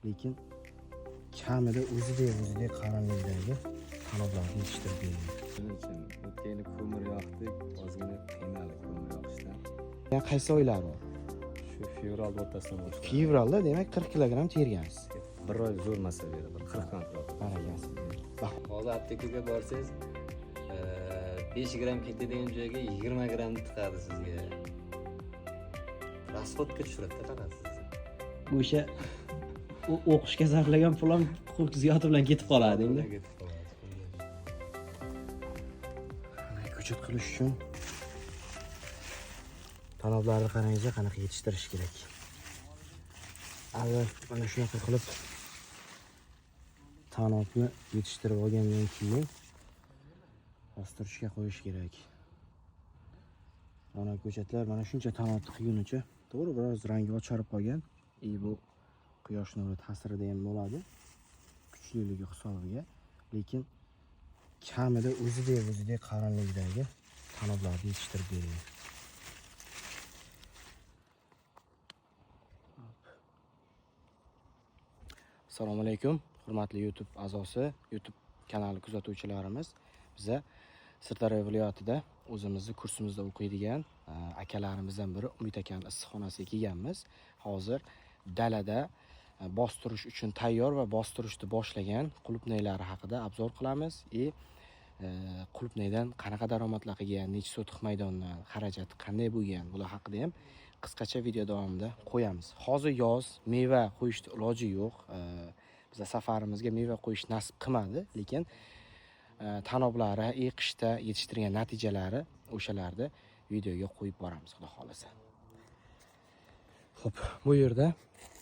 lekin kamida o'zidek qaramlikdagi tanoblarni yetishtirib bergan. Shuning uchun o'tgan yili ko'mir yoqdik, ozgina qiynaldik ko'mir yoqishdan. Yani qaysi oylar bor? Shu fevral o'rtasidan boshlab. Fevralda demak 40 kilogramm tergansiz. Bir oy zo'r masa berdi, bir 40 kontrakt. Barakasi. Hozir aptekaga borsangiz, 5 gram ketadigan joyga 20 gram tiqadi sizga. Rasxodga tushiradi faqat sizni. O'sha o'qishga sarflagan pulim ziyoti bilan ketib qoladi endi. Mana ko'chat qilish uchun tanoblarni qarangizlar, qanaqa yetishtirish kerak. Avval mana shunaqa qilib tanobni yetishtirib olgandan keyin bostirishga qo'yish kerak. Mana ko'chatlar mana shuncha tanobni qilgunicha, to'g'ri, biroz rangi ocharib qolgan. Bu quyosh nuri ta'sirida ham bo'ladi. Kuchliligi hisobiga, lekin kamida o'zidek qaramlikdagi tanoblarni yetishtirib beradi. Assalomu alaykum, hurmatli YouTube a'zosi, YouTube kanali kuzatuvchilarimiz. Biza Sirdaryo viloyatida o'zimizni kursimizda o'qiydigan akalarimizdan biri Umid akaning issiqxonasiga kelganmiz. Hozir dalada bostirish uchun tayyor va bostirishni boshlagan qulupnaylari haqida obzor qilamiz. Qulupnaydan qanaqa daromadlar qilgan, necha sotix maydondan, xarajati qanday bo'lgan, bular haqida ham qisqacha video davomida qo'yamiz. Hozir yoz, meva qo'yishni iloji yo'q. Biz safarimizga meva qo'yish nasib qilmadi, lekin tanoblari, qishda yetishtirgan natijalari o'shalarni videoga qo'yib boramiz, xudo xolasa. Xo'p, bu yerda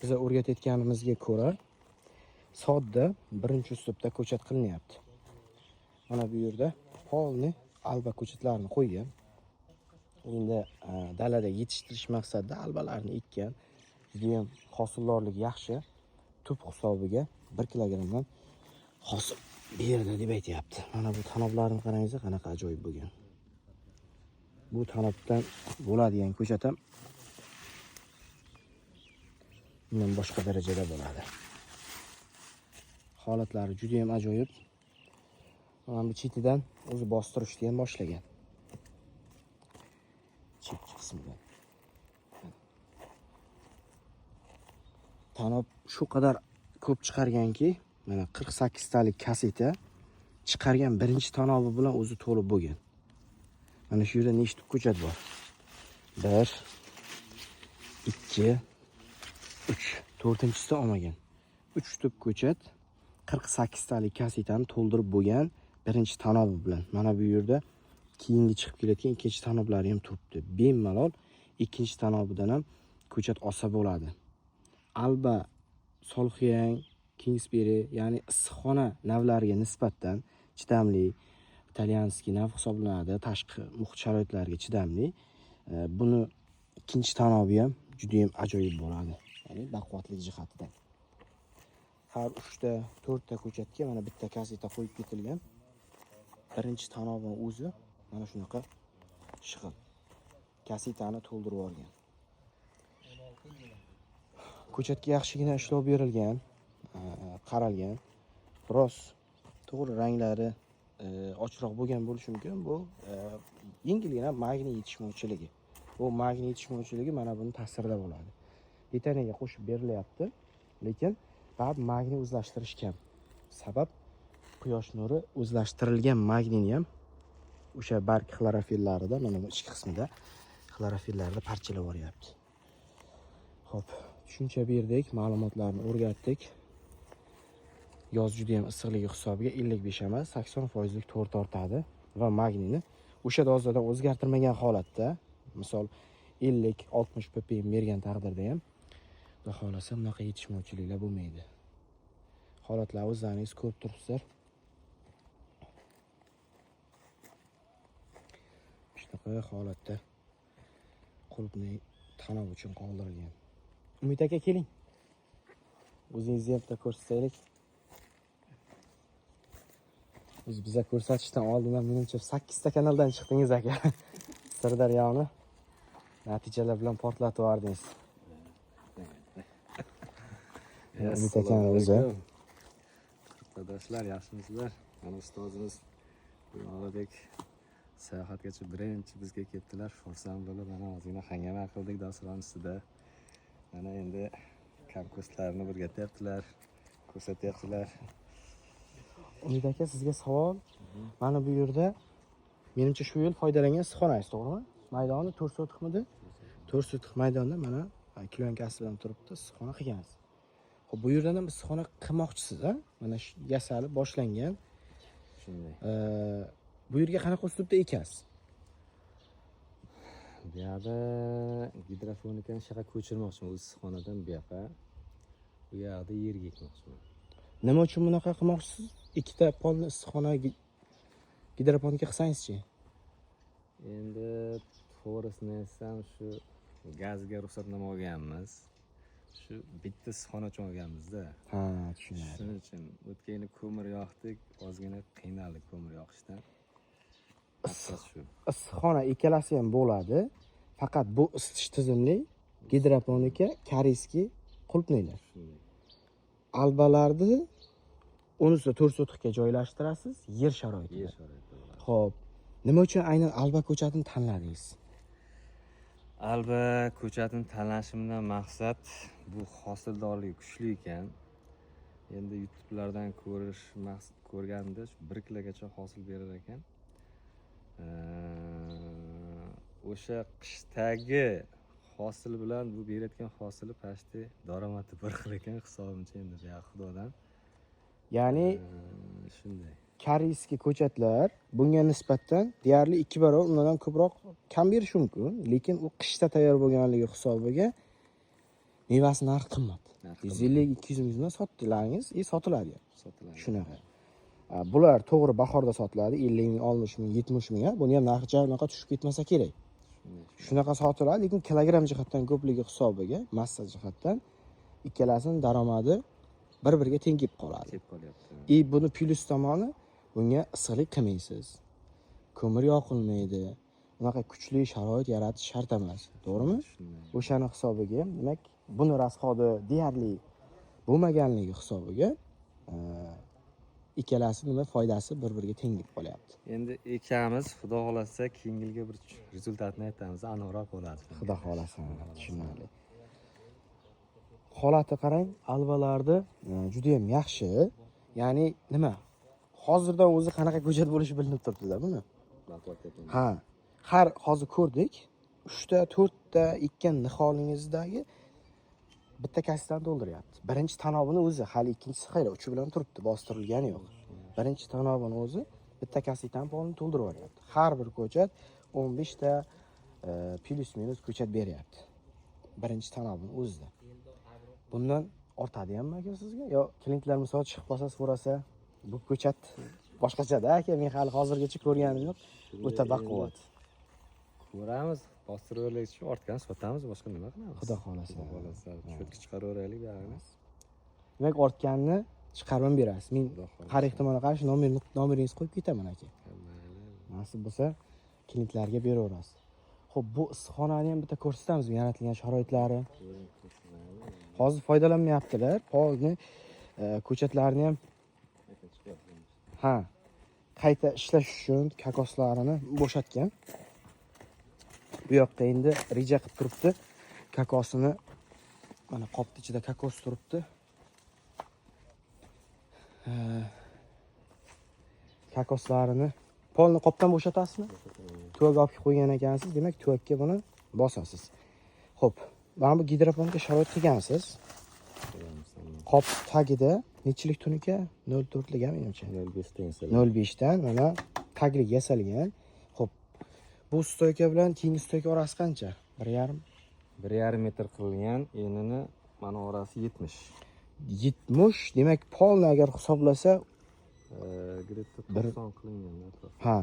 biz o'rgatayotganimizga ko'ra sodda birinchi uslubda ko'chat qilinyapti. Mana bu yerda polni alba ko'chatlarini qo'ygan. Endi dalada yetishtirish maqsadida albalarni ekkan. Juda ham hosildorlik yaxshi. Tub hisobiga 1 kilogramdan hosil berdi deb aytayapti. Mana bu tanoblarni qarangizlar, qanaqa ajoyib bo'lgan. Bu tanobdan bo'ladigan ko'chat ham bundan boshqa darajada bo'ladi. Holatlari juda ham ajoyib. Mana bu chetidan o'zi bostirishni ham boshlagan. Chekki qismidan. Tanob shu qadar ko'p chiqarganki, mana 48 talik kaseta chiqargan birinchi tanobi bilan o'zi to'lib bo'lgan. Mana shu yerda nechta ko'chat bor? 1 2 3, to'rtinchisi olmagan. 3 tup ko'chat 48 talik kasetani to'ldirib bo'lgan birinchi tanobi bilan. Mana bu yerda keyingi chiqib kelayotgan ikkinchi tanoblari ham turibdi. Bemalol ikkinchi tanobidan ham ko'chat olsa bo'ladi. Alba, Solxiyang, Kingsbury, ya'ni issiqxona navlariga nisbatan chidamli, italyanskiy nav hisoblanadi, tashqi muhit sharoitlariga chidamli. Buni ikkinchi tanobi ham juda ham ajoyib bo'ladi. Ya'ni baquvvatlik jihatidan. Har 3 ta, 4 ta ko'chatga mana bitta kaseta qo'yib ketilgan. Birinchi tanobi o'zi mana shunaqa shig'il kasetani to'ldirib olgan. Ko'chatga yaxshigina ishlov berilgan, qaralgan. Biroz to'g'ri ranglari ochroq bo'lgan bo'lishi mumkin. Bu yengilgina magniy yetishmovchiligi. Bu magniy yetishmovchiligi mana buni ta'sirida bo'ladi. Detanaga qo'shib berilyapti, lekin baribir magniy o'zlashtirish kam. Sabab quyosh nuri o'zlashtirilgan magniyni ham o'sha barg xlorofillarida, mana bu ichki qismida xlorofillarni parchalab yuboryapti. Xo'p, tushuncha berdik, ma'lumotlarni o'rgatdik. Yoz juda ham issiqligi hisobiga 55 emas, 80% to'r tortadi va magniyni o'sha dozadan o'zgartirmagan holatda, misol 50-60 ppm bergan taqdirda ham xudo xolasa bunaqa yetishmovchiliklar bo'lmaydi. Holatlarni o'zlaringiz ko'rib turibsizlar. Shunaqa holatda qulupnay tanob uchun qoldirilgan. Umid aka, keling. O'zingizni ham ko'rsataylik. Biza ko'rsatishdan oldin ham menimcha 8 ta kanaldan chiqdingiz aka. Sirdaryoni natijalar bilan portlatib yubordingiz. Umid akani o'zi. Qadrdoshlar, yaxshimisizlar? Mana ustozimiz Ulug'bek sayohatgacha birinchi bizga ketdilar. Xursand bo'lib, mana ozgina hangama qildik dasturxon ustida. Mana endi kompostlarni o'rgatyaptilar, ko'rsatyaptilar. Umid aka, sizga savol. Mana bu yerda menimcha shu yil foydalangan issiqxonangiz, to'g'rimi? Maydoni 4 sotixmidi? 4 sotix maydonda mana kilyonkasi bilan turibdi, issiqxona qilgansiz. Xo'p, bu yerdan ham issiqxona qilmoqchisiz, ha? Mana shu yasalib boshlangan. Shunday. Bu yerga qanaqa uslubda ekasiz? Bu yerda gidrofonikani shaqa ko'chirmoqchiman o'z issiqxonadan bu yoqqa. Bu yerda yerga ekmoqchiman. Nima uchun bunaqa qilmoqchisiz? Ikkita polni issiqxona gidroponika qilsangiz-chi? Endi to'g'risini aytsam, shu gazga ruxsatnoma olganmiz. Shu bitta issiqxona uchun olganmiz-da. Ha, tushunarli. Shuning uchun o'tgan yili ko'mir yoqdik, ozgina qiynaldik ko'mir yoqishdan. Asas shu. Issiqxona ikkalasi ham bo'ladi. Faqat bu isitish tizimli gidroponika, koreyskiy qulupniylar. Shunday. Albalarni unisida 4 sotixga joylashtirasiz, yer sharoitida. Yer sharoitida bo'ladi. Xo'p, nima uchun aynan alba ko'chatini tanladingiz? Alba ko'chatini tanlashimdan maqsad bu hosildorligi kuchli ekan. Endi YouTube'lardan ko'rganda 1 kilogacha hosil berar ekan. O'sha qishdagi hosil bilan bu berayotgan hosili pashti daromadi bir xil ekan hisobimcha endi ya xudodan. Ya'ni shunday. koreyskiy ko'chatlar bunga nisbatan deyarli 2 barobar undan ko'proq kam berishi mumkin, lekin u qishda tayyor bo'lganligi hisobiga mevasi narxi qimmat. 150-200 mingdan sotdilaringiz, sotiladi. Sotiladi. Shunaqa. Bular to'g'ri bahorda sotiladi, 50 ming, 60 ming, 70 ming, buni ham narxi unaqa tushib ketmasa kerak. Shunaqa sotiladi, lekin kilogramm jihatdan ko'pligi hisobiga, massa jihatdan ikkalasining daromadi bir-biriga teng kelib qoladi. Kelib qolyapti. Buni plyus tomoni, bunga issiqlik qilmaysiz. Ko'mir yoqilmaydi. Unaqa kuchli sharoit yaratish shart emas, to'g'rimi? O'shani hisobiga, demak, buni rasxodi deyarli bo'lmaganligi hisobiga ikkalasi nima foydasi bir-biriga teng kelib qolyapti. Endi ekamiz, xudo xolasa keyingi yilga bir rezultatni aytamiz, aniqroq bo'ladi. Xudo xolasa, tushunarli. Holati qarang, albalarni juda ham yaxshi. Ya'ni nima? Hozirdan o'zi qanaqa ko'chat bo'lishi bilinib turibdi-da buni. Ha, hozir ko'rdik. 3 ta, 4 ta ekkan niholingizdagi bitta kassetdan to'ldiryapti. Birinchi tanobini o'zi, hali ikkinchisi qayda uchi bilan turibdi, bostirilgani yo'q. Birinchi tanobini o'zi bitta kassetdan polni to'ldirib yuboryapti. Har bir ko'chat 15 ta plus minus ko'chat beryapti. Birinchi tanobini o'zida. Bundan ortadi hammi aka sizga? Yo, klientlar misol chiqib qolsa, so'rasa, bu ko'chat boshqacha-da aka, men hali hozirgacha ko'rganim yo'q. O'ta baquvvat. Ko'ramiz, bostirib shu ortgan sotamiz, boshqa nima qilamiz? Xudo xolasa. Xudo xolasa, cho'tki chiqaraveraylik barimiz. Demak, ortganni chiqarib berasiz. Men har ehtimolga qarshi nomeringizni qo'yib ketaman aka. Nasib bo'lsa, klientlarga beraverasiz. Xo'p, bu issiqxonani ham bitta ko'rsatamizmi, yaratilgan sharoitlari? Hozir foydalanmayaptilar. Polni ko'chatlarni ham qayta ishlash uchun kokoslarini bo'shatgan. Bu yoqda endi reja qilib turibdi. Kokosini mana qopning ichida kokos turibdi. Kokoslarini polni qopdan bo'shatasizmi? Tuvakka olib qo'ygan ekansiz, demak tuvakka buni bosasiz. Xo'p, mana bu gidroponika sharoit qilgansiz. Qop tagida nechilik tunika? 0.4 lik menimcha. 0.5 dan mana taglik yasalgan. Xo'p, bu stoyka bilan keyingi stoyka orasi qancha? 1.5 metr qilgan, enini mana orasi 70. 70, demak polni agar hisoblasa, gretta 90 qilingan. Ha.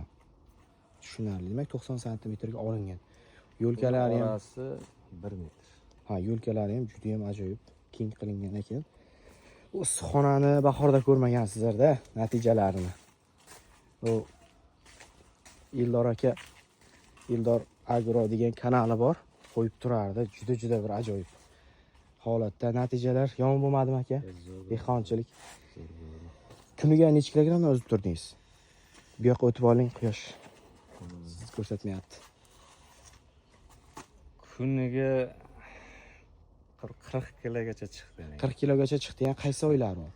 Tushunarli. Demak 90 sm ga olingan. Yo'lkalari ham orasi 1 metr. Ha, yo'lkalari ham juda ham ajoyib keng qilingan ekan. Bu issiqxonani bahorda ko'rmagansizlar-da natijalarini. Bu Ildor aka, Ildor Agro degan kanali bor, qo'yib turardi. Juda bir ajoyib. holatda natijalar yomon bo'lmadimi aka? Zo'r. Dehqonchilik. Zo'r. Kuniga necha kilogramm o'zib turdingiz? Bu yoqqa o'tib oling, quyosh sizni ko'rsatmayapti. Kuniga 40 kilogacha chiqdi. 40 kilogacha chiqdi. Yani qaysi oylar u?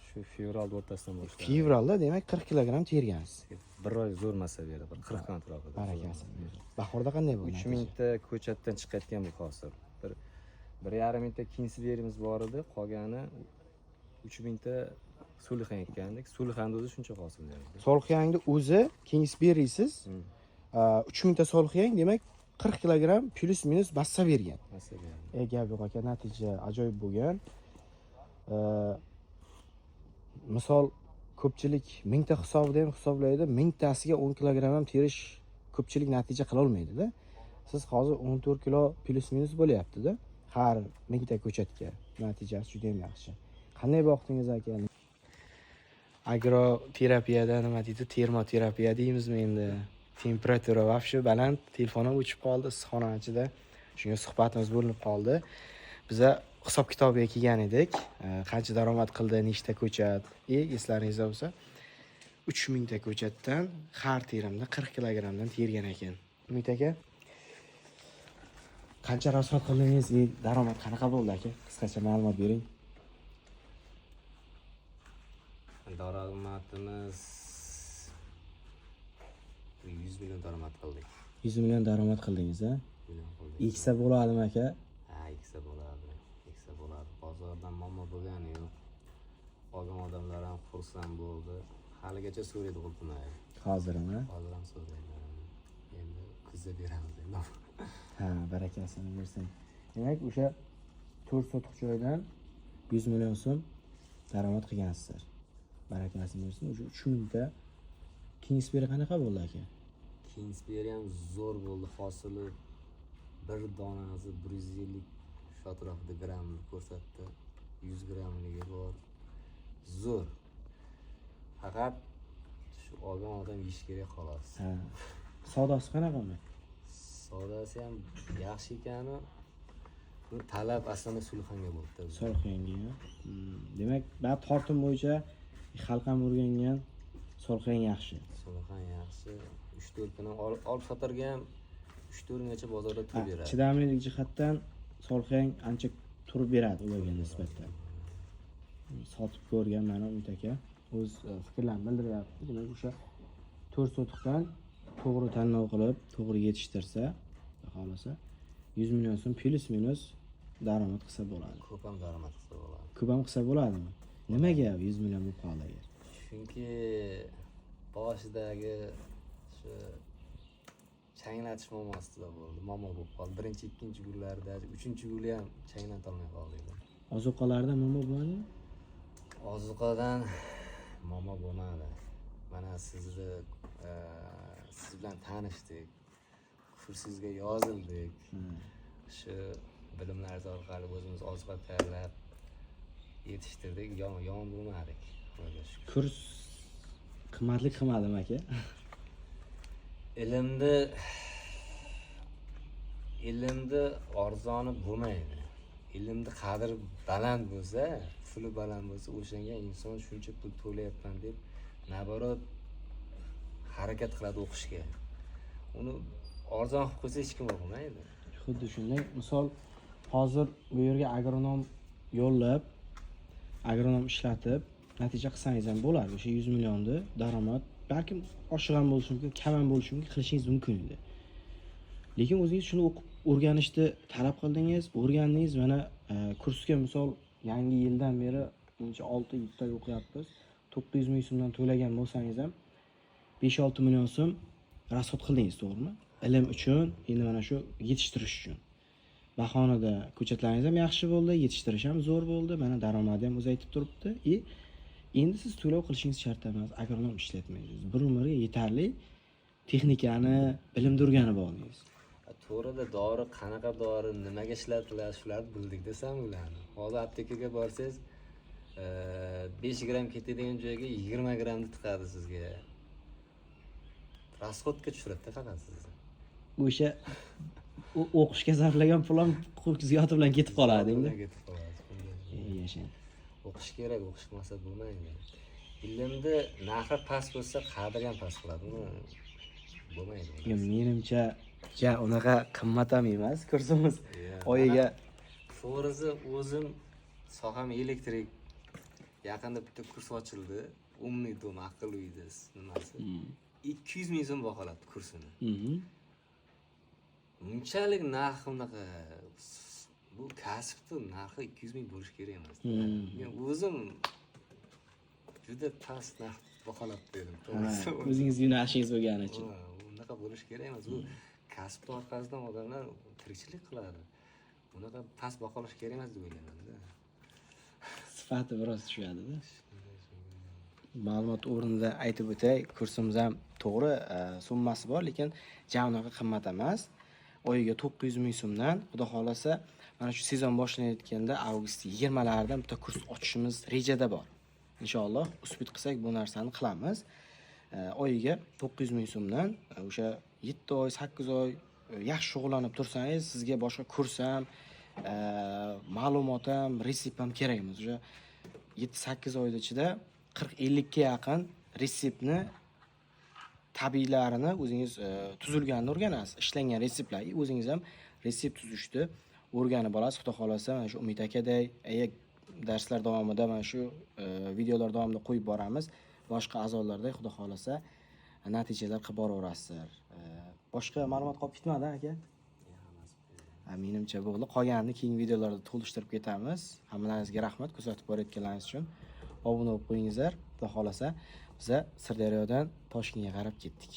Shu fevral o'rtasidan boshlab. Fevralda demak 40 kilogramm tergansiz. Bir oy zo'r masa berdi. Bir 40 kun atrofida. Barakasi. Bahorda qanday bo'ldi? 3000 ta ko'chatdan chiqayotgan bu hosil. Bir yarim mingta kinsberimiz bor edi, qolgani 3000 ta sulixan ekkandik. Sulixanni o'zi shuncha hosil berdi. Solxiyangni o'zi Kingsberrysiz 3000 ta solxiyang demak 40 kilogramm plus minus bassa bergan. Masa berdi. Gap yo'q aka, natija ajoyib bo'lgan. Misol ko'pchilik 1000 ta hisobida ham hisoblaydi, 1000 tasiga 10 kilogramm ham terish ko'pchilik natija qila olmaydi-da. Siz hozir 14 kilo plus minus bo'lyapti-da. Har 1000 ta ko'chatga natijasi juda ham yaxshi. Qanday boqdingiz aka? Agroterapiyada nima deydi? Termoterapiya deymizmi endi? Temperatura вообще baland, telefonim o'chib qoldi issiqxona ichida. Shunga suhbatimiz bo'linib qoldi. Biza hisob kitobiga kelgan edik. Qancha daromad qildi, nechta ko'chat? Eslaringizda bo'lsa, 3000 ta ko'chatdan har terimda 40 kilogrammdan tergan ekan. Umid aka, qancha rasxod qildingiz? Daromad qanaqa bo'ldi aka? Qisqacha ma'lumot bering. Daromadimiz 100 million daromad qildik. 100 million daromad qildingiz, ha? Eksa bo'ladimi aka? Ha, eksa bo'ladi. Eksa bo'ladi. Bozordan muammo bo'lgani yo'q. Olgan odamlar ham xursand bo'ldi. Haligacha so'raydi o'tmay. Hozirmi? Hozir ham so'raydi. Endi kuzda beramiz endi. Ha, barakasini bersin. Demak, o'sha 4 sotiq joydan 100 million so'm daromad qilgansizlar. Barakasini bersin. O'sha 3000 ta Kingsberry qanaqa bo'ldi aka? Kingsberry ham zo'r bo'ldi. Hosili bir donasi 150 shu atrofida gramm ko'rsatdi. 100 grammligi bor. Zo'r. Faqat shu olgan odam yeyish kerak xolos. Ha. Savdosi qanaqami? Savdosi ham yaxshi ekani. Bu talab aslida sulxanga bo'ldi. Solxiyanga. Demak, ba'zi tortim bo'yicha xalq ham o'rgangan solxiyang yaxshi. Sulxan yaxshi. 3-4 kun olib sotarga ham 3-4 kungacha bozorda turib beradi. Chidamlilik jihatdan solxiyang ancha turib beradi ularga nisbatan. Sotib ko'rgan mana Umid aka o'z fikrlarini bildiryapti. Demak, o'sha 4 sotiqdan to'g'ri tanlov qilib, to'g'ri yetishtirsa, xohlasa 100 million so'm plus minus daromad qilsa bo'ladi. Ko'p ham daromad qilsa bo'ladi. Ko'p ham qilsa bo'ladimi? Nimaga 100 million bo'lib qoldi agar? Chunki boshidagi shu changlatish muammosida bo'ldi. Muammo bo'lib qoldi. Birinchi, ikkinchi kunlarda, uchinchi kuni ham changlantolmay qoldik. Ozuqalarda muammo bo'ladi? Ozuqadan muammo bo'lmadi. Mana siz bilan tanishdik. Kursingizga yozildik. Shu bilimlarimiz orqali o'zimiz ozuqa tayyorlab yetishtirdik. Yomon bo'lmadik. Kurs qimmatlik qilmadimi aka? Ilmni arzoni bo'lmaydi. Ilmni qadri baland bo'lsa, puli baland bo'lsa, o'shanga inson shuncha pul to'layapman deb naborot harakat qiladi o'qishga. Uni arzon qilib qo'ysa hech kim o'qimaydi. Xuddi shunday. Misol hozir bu yerga agronom yo'llab, agronom ishlatib, natija qilsangiz ham bo'ladi. O'sha 100 millionni daromad balkim oshiq ham bo'lishi mumkin, kam ham bo'lishi mumkin, qilishingiz mumkin edi. Lekin o'zingiz shuni o'qib o'rganishni talab qildingiz, o'rgandingiz. Mana kursga misol yangi yildan beri 6-7 oy o'qiyapmiz. 900 ming so'mdan to'lagan bo'lsangiz ham 5-6 million so'm rasxod qildingiz, to'g'rimi? Ilm uchun, endi mana shu yetishtirish uchun. Bahonada ko'chatlaringiz ham yaxshi bo'ldi, yetishtirish ham zo'r bo'ldi. Mana daromadi ham o'zi aytib turibdi. Endi siz to'lov qilishingiz shart emas, agronom ishlatmaysiz. Bir umrga yetarli texnikani, bilimni o'rganib oldingiz. To'g'rida dori qanaqa dori, nimaga ishlatiladi, shularni bildik desam ularni. Hozir aptekaga borsangiz 5 gram ketadigan joyga 20 gramni tiqadi sizga. Rasxodga tushiradi faqat sizni. O'sha o'qishga sarflagan pulim ziyodi bilan ketib qoladi endi. Ketib qoladi. Yashang. O'qish kerak, o'qishmasa bo'lmaydi. Ilmni narxi past bo'lsa, qadri ham past bo'ladi. Bo'lmaydi. Menimcha unaqa qimmat ham emas kursimiz. Oyiga To'g'risi o'zim soham elektrik. Yaqinda bitta kurs ochildi. Umniy dom aql uyida nimasi. 200 ming so'm baholabdi kursini. Bunchalik narxi unaqa bu kasbni narxi 200 ming bo'lishi kerak emas. Men o'zim juda past narx baholab berdim. To'g'risi. O'zingiz yo'nalishingiz bo'lgani uchun. Unaqa bo'lishi kerak emas. Bu kasb orqasidan odamlar tirikchilik qiladi. Bunaqa past baholash kerak emas deb o'ylayman-da. Sifati biroz tushadi-da. Ma'lumot o'rnida aytib o'tay, kursimiz ham to'g'ri summasi bor, lekin unaqa qimmat emas. Oyiga 900 ming so'mdan, xudo xolasa, mana shu sezon boshlanayotganda avgust 20larida bitta kurs ochishimiz rejada bor. Inshaalloh, uspit qilsak bu narsani qilamiz. Oyiga 900 ming so'mdan o'sha 7 oy, 8 oy yaxshi shug'ullanib tursangiz, sizga boshqa kurs ham, ma'lumot ham, resept ham kerak emas. O'sha 7-8 oyda ichida 40-50 ga yaqin reseptni tabiiylarini o'zingiz tuzilganini o'rganasiz. Ishlangan reseptlar, o'zingiz ham resept tuzishni o'rganib olasiz. Xudo xolasa, mana shu Umid akaday darslar davomida, mana shu videolar davomida qo'yib boramiz. Boshqa a'zolarda xudo xolasa natijalar qilib boraverasizlar. Boshqa ma'lumot qolib ketmadi aka? Menimcha bo'ldi. Qolganini keyingi videolarda to'lishtirib ketamiz. Hammalaringizga rahmat kuzatib borayotganlaringiz uchun. Obuna bo'lib qo'yingizlar. Xudo xolasa, biz Sirdaryodan Toshkentga qarab ketdik.